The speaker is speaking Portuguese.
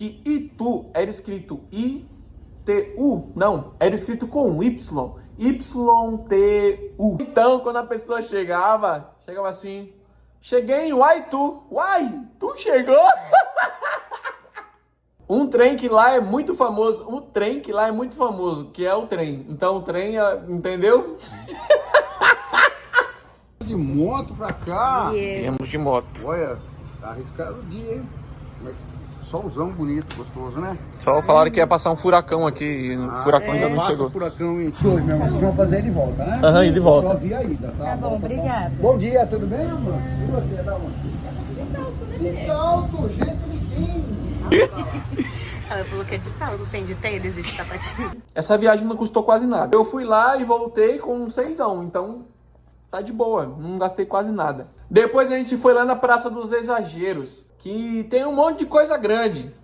que Itu era escrito I-T-U. Não, era escrito com Y. Y-T-U. Então, quando a pessoa chegava assim, cheguei, uai, tu. Uai, tu chegou? Um trem que lá é muito famoso, que é o trem. Então, o trem, entendeu? De moto pra cá. Viemos de moto. Olha, tá arriscado o dia, hein? Mas solzão bonito, gostoso, né? Só falaram que ia passar um furacão aqui, e o furacão ainda não Passa chegou. o furacão em hoje mesmo. Vocês vão fazer de volta, né? Aham, e de volta. Só via a ida, tá? Tá bom, obrigada. Bom dia, tudo bem, amor? E você, da onde? De salto, né? De salto, gente biquinho. Ela falou que é de salto, tem de tênis e de sapatinho. Essa viagem não custou quase nada. Eu fui lá e voltei com um 6ão, então tá de boa, não gastei quase nada. Depois a gente foi lá na Praça dos Exageros, que tem um monte de coisa grande.